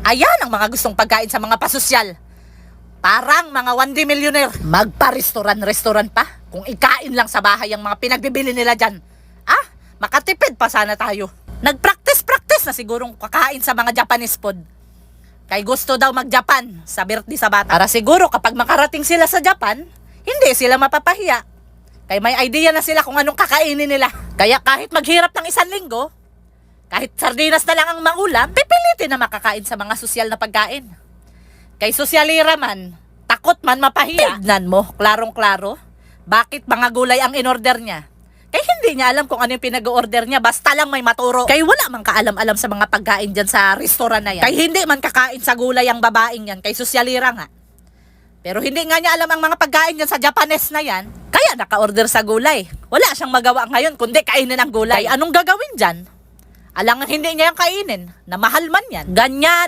Ayan ang mga gustong pagkain sa mga pasosyal. Parang mga 1D millionaire. Magpa-restaurant pa. Kung ikain lang sa bahay ang mga pinagbibili nila dyan. Makatipid pa sana tayo. Nagpractice na sigurong kakain sa mga Japanese food. Kay gusto daw mag-Japan sa birthday sa bata. Para siguro kapag makarating sila sa Japan, hindi sila mapapahiya. Kay may idea na sila kung anong kakainin nila. Kaya kahit maghirap ng 1 linggo, kahit sardinas na lang ang maulam, pipilitin na makakain sa mga sosyal na pagkain. Kay sosyalira man, takot man mapahiya. Tignan mo, klarong-klaro, bakit mga gulay ang in-order niya? Kay hindi niya alam kung ano yung pinag-order niya, basta lang may maturo. Kay wala man kaalam-alam sa mga pagkain dyan sa restaurant na yan. Kay hindi man kakain sa gulay ang babaeng yan, kay sosyalira nga. Pero hindi nga niya alam ang mga pagkain dyan sa Japanese na yan, kaya naka-order sa gulay. Wala siyang magawa ngayon kundi kainin ang gulay. Kay anong gagawin dyan? Alangan hindi niya yung kainin, na mahal man yan. Ganyan